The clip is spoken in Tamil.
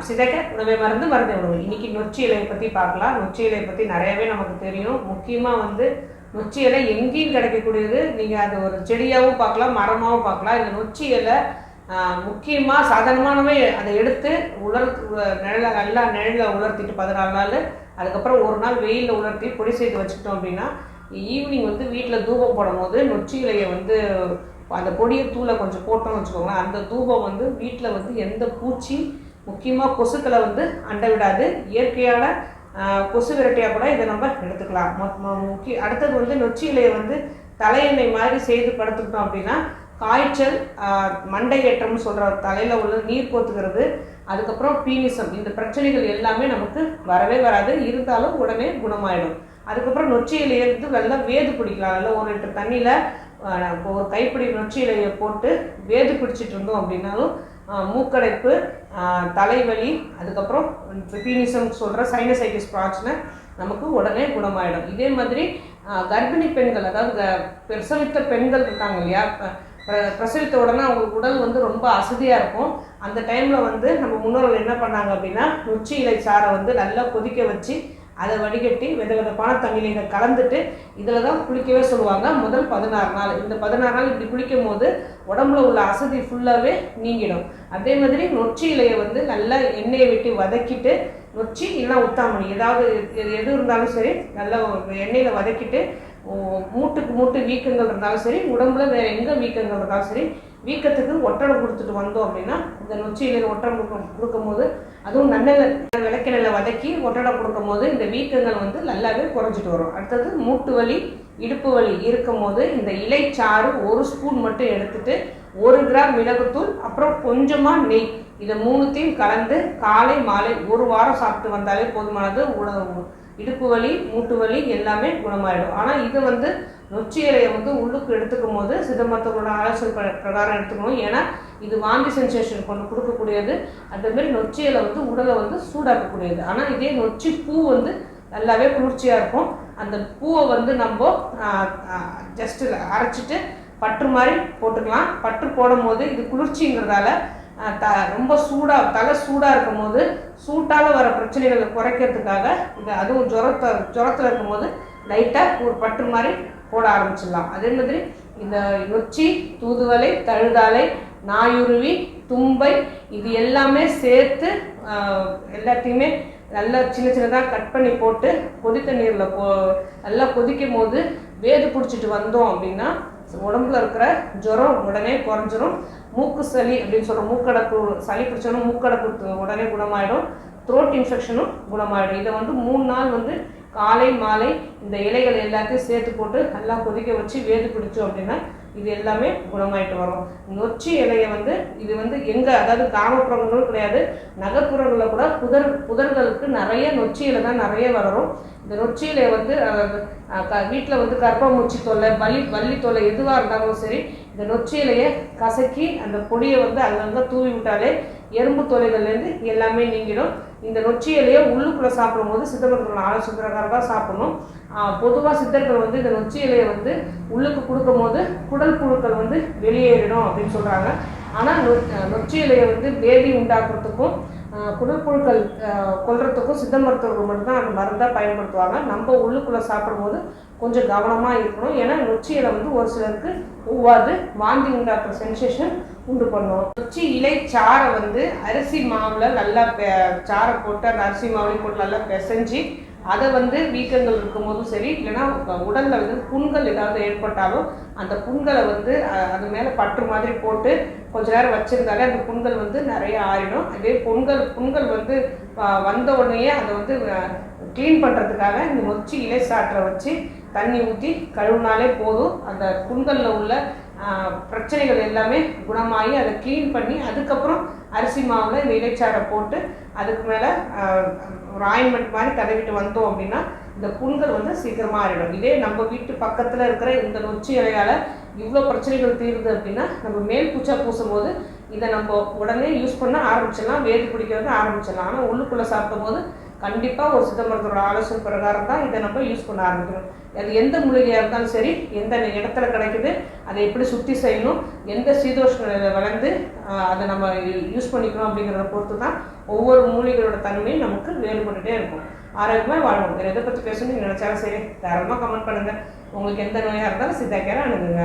சிதைக்க உணவை மருந்து மருந்தை உணவு. இன்னைக்கு நொச்சி இலையை பற்றி பார்க்கலாம். நொச்சி இலையை பற்றி நிறையவே நமக்கு தெரியும். முக்கியமாக நொச்சி இலை எங்கேயும் கிடைக்கக்கூடியது. நீங்கள் அது ஒரு செடியாகவும் பார்க்கலாம், மரமாகவும் பார்க்கலாம். இந்த நொச்சி இலை முக்கியமாக சாதாரணமானவே அதை எடுத்து நல்லா நிழலில் உலர்த்திட்டு 14 நாள், அதுக்கப்புறம் ஒரு நாள் வெயிலில் உலர்த்தி பொடி செய்து வச்சுக்கிட்டோம் அப்படின்னா ஈவினிங் வீட்டில் தூபம் போடும் போது நொச்சி இலையை அந்த பொடியை தூளை கொஞ்சம் போட்டோம்னு வச்சுக்கோங்களேன். அந்த தூபம் வீட்டில் எந்த பூச்சி முக்கியமாக கொசுக்களை அண்ட விடாது. இயற்கையான கொசு விரட்டியாக கூட இதை நம்ம எடுத்துக்கலாம். அடுத்தது நொச்சி இலையை தலையெண்ணெய் மாதிரி செய்து படுத்துக்கிட்டோம் அப்படின்னா காய்ச்சல், மண்டை ஏற்றம்னு சொல்கிற தலையில் உள்ள நீர் கோத்துக்கிறது, அதுக்கப்புறம் பீனிசம், இந்த பிரச்சனைகள் எல்லாமே நமக்கு வரவே வராது. இருந்தாலும் உடனே குணமாயிடும். அதுக்கப்புறம் நொச்சி இலையை நல்லா வேது பிடிக்கலாம். நல்லா 1 லிட்டர் தண்ணியில் இப்போ ஒரு கைப்பிடி நொச்சி இலையை போட்டு வேது பிடிச்சிட்டு இருந்தோம் அப்படின்னாலும் மூக்கடைப்பு, தலைவலி, அதுக்கப்புறம் பீனிசம் சொல்கிற சைனசைட்டிஸ் பிரச்சனை நமக்கு உடனே குணமாயிடும். இதே மாதிரி கர்ப்பிணி பெண்கள், அதாவது பிரசவித்த பெண்கள் இருக்காங்க இல்லையா, பிரசவித்த உடனே அவங்களுக்கு உடல் ரொம்ப அசதியாக இருக்கும். அந்த டைமில் நம்ம முன்னோர்கள் என்ன பண்ணாங்க அப்படின்னா நொச்சி இலை சாறை நல்லா கொதிக்க வச்சு அதை வடிகட்டி விதவிதப்பான தண்ணியில் இதை கலந்துட்டு இதில் தான் குளிக்கவே சொல்லுவாங்க. முதல் 16 நாள். இந்த 16 நாள் இப்படி குளிக்கும் போது உடம்புல உள்ள அசதி ஃபுல்லாகவே நீங்கிடும். அதே மாதிரி நொச்சி இலையை நல்லா எண்ணெயை விட்டு வதக்கிட்டு, நொச்சி இல்லைனா உத்தாமணி ஏதாவது எது இருந்தாலும் சரி நல்லா எண்ணெயில் வதக்கிட்டு, மூட்டுக்கு மூட்டு வீக்கங்கள் இருந்தாலும் சரி, உடம்புல வேறு எங்கே வீக்கங்கள் இருந்தாலும் சரி, வீக்கத்துக்கு ஒட்டடை கொடுத்துட்டு வந்தோம் அப்படின்னா இந்த நொச்சி இலையில் ஒட்டடை கொடுக்கும் போது, அதுவும் விளக்கெண்ணெயில் வதக்கி ஒட்டடை கொடுக்கும் போது இந்த வீக்கங்கள் நல்லாவே குறைஞ்சிட்டு வரும். அடுத்தது மூட்டு வலி, இடுப்பு வலி இருக்கும் போது இந்த இலைச்சாறு 1 ஸ்பூன் மட்டும் எடுத்துட்டு 1 கிராம் மிளகுத்தூள், அப்புறம் கொஞ்சமாக நெய், இதை 3த்தையும் கலந்து காலை மாலை 1 வாரம் சாப்பிட்டு வந்தாலே போதுமானது. இடுப்பு வலி, மூட்டு வலி எல்லாமே குணமாயிடும். ஆனால் இது நொச்சி இலையை உள்ளுக்கு எடுத்துக்கும் போது சித்த மருத்துவர்களோட ஆலோசனை பிரகாரம் எடுத்துக்கணும். ஏன்னா இது வாந்தி சென்சேஷன் கொடுக்கக்கூடியது. அதேமாரி நொச்சி இலை உடலை சூடாக்கக்கூடியது. ஆனால் இதே நொச்சி பூ நல்லாவே குளிர்ச்சியாக இருக்கும். அந்த பூவை நம்ம ஜஸ்ட் அரைச்சிட்டு பற்று மாதிரி போட்டுக்கலாம். பற்று போடும் போது இது குளிர்ச்சிங்கிறதால ரொம்ப சூடாக தலை சூடாக இருக்கும் போது சூட்டால் வர பிரச்சனைகளை குறைக்கிறதுக்காக இது, அதுவும் ஜுரத்தில் இருக்கும்போது லைட்டாக ஒரு பற்று மாதிரி போட ஆரம்பிச்சிடலாம். அதே மாதிரி இந்த நொச்சி, தூதுவளை, தழுதாலை, நாயுருவி, தும்பை இது எல்லாமே சேர்த்து எல்லாத்தையுமே நல்லா சின்ன சின்னதாக கட் பண்ணி போட்டு கொதித்த நீரில் நல்லா கொதிக்கும் போது வேது பிடிச்சிட்டு வந்தோம் அப்படின்னா உடம்புல இருக்கிற ஜுரம் உடனே குறைஞ்சிரும். மூக்கு சளி அப்படின்னு சொல்கிறோம், மூக்கடப்பு சளி பிடிச்சோன்னா மூக்கடப்பு உடனே குணமாயிடும். த்ரோட் இன்ஃபெக்ஷனும் குணமாயிடும். இதை 3 நாள் காலை மாலை இந்த இலைகள் எல்லாத்தையும் சேர்த்து போட்டு நல்லா கொதிக்க வச்சு வேது பிடிச்சோம் அப்படின்னா இது எல்லாமே குணமாயிட்டு வரும். நொச்சி இலையை இது எங்கே, அதாவது கிராமப்புறங்களும் கிடையாது, நகர்ப்புறங்களில் கூட புதர்களுக்கு நிறைய நொச்சி இலை தான் நிறைய வளரும். இந்த நொச்சி இலையை வீட்டில் கர்ப்பமூச்சி தொல்லை, வள்ளி தொல்லை எதுவாக இருந்தாலும் சரி, இந்த நொச்சி இலையை கசக்கி அந்த பொடியை அங்கங்கே தூவி விட்டாலே எறும்பு தொல்லைகள்லேருந்து எல்லாமே நீங்கிடும். இந்த நொச்சி இலையை உள்ளுக்குள்ளே சாப்பிடும்போது சித்தர்கள் ஆலோசனை பிரகாரம் தான் சாப்பிடணும். பொதுவாக சித்தர்கள் இந்த நொச்சி இலையை உள்ளுக்கு கொடுக்கும் போது குடல் புழுக்கள் வெளியேறிடும் அப்படின்னு சொல்கிறாங்க. ஆனால் நொச்சி இலையை பேதி உண்டாக்குறதுக்கும் குடல் புழுக்கள் கொல்றதுக்கும் சித்த மருத்துவர்கள் மட்டும்தான் அந்த மருந்தாக பயன்படுத்துவாங்க. நம்ம உள்ளுக்குள்ளே சாப்பிடும்போது கொஞ்சம் கவனமாக இருக்கணும். ஏன்னா நொச்சி இலை ஒரு சிலருக்கு ஒவ்வாது, வாந்தி உண்டாக்குற சென்சேஷன் உண்டு பண்ணும். நொச்சி இலை சாறை அரிசி மாவில் நல்லா சாறை போட்டு அந்த அரிசி மாவுலையும் போட்டு நல்லா பிசைஞ்சு அதை வீக்கங்கள் இருக்கும்போதும் சரி, இல்லைன்னா உடலில் புண்கள் ஏதாவது ஏற்பட்டாலும் அந்த புண்களை அது மேலே பற்று மாதிரி போட்டு கொஞ்ச நேரம் வச்சுருந்தாலே அந்த புண்கள் நிறைய ஆறிடும். அதே புண்கள் வந்த உடனேயே அதை க்ளீன் பண்ணுறதுக்காக இந்த நொச்சி இலை சாற்றை வச்சு தண்ணி ஊற்றி கழுவுனாலே போதும். அந்த புண்களில் உள்ள பிரச்சனைகள் எல்லாமே குணமாகி அதை க்ளீன் பண்ணி அதுக்கப்புறம் அரிசி மாவில் இந்த இலைச்சாறை போட்டு அதுக்கு மேலே ஒரு ஆயின்மெண்ட் மாதிரி தடவிட்டு வந்தோம் அப்படின்னா இந்த புண்கள் சீக்கிரமாக ஆறிடும். இதே நம்ம வீட்டு பக்கத்தில் இருக்கிற இந்த நொச்சி இலையால் இவ்வளோ பிரச்சனைகள் தீருது அப்படின்னா நம்ம மேல் பூச்சா பூசும் போது இதை நம்ம உடனே யூஸ் பண்ண ஆரம்பிச்சிடலாம், வேது பிடிக்கிறது ஆரம்பிச்சிடலாம். ஆனால் உள்ளுக்குள்ளே சாப்பிடும் போது கண்டிப்பாக ஒரு சித்த மருத்துவரோட ஆலோசனை பிரகாரம் தான் இதை நம்ம யூஸ் பண்ண ஆரம்பிக்கணும். அது எந்த மூலிகையாக இருந்தாலும் சரி, எந்த இடத்துல கிடைக்குது, அதை எப்படி சுற்றி செய்யணும், எந்த சீதோஷ்ண நிலையில வளர்ந்து அதை நம்ம யூஸ் பண்ணிக்கணும் அப்படிங்கிறத பொறுத்து தான் ஒவ்வொரு மூலிகையோட தன்மையும் நமக்கு வேறுபட்டுகிட்டே இருக்கும். ஆரோக்கியமாக வாழணும். வேறு எதை பற்றி பேசணும்னு நினச்சாலும் சரி, தாராளமாக கமெண்ட் பண்ணுங்கள். உங்களுக்கு எந்த நோயாக இருந்தாலும் சித்தா கேரை அணுகுங்க.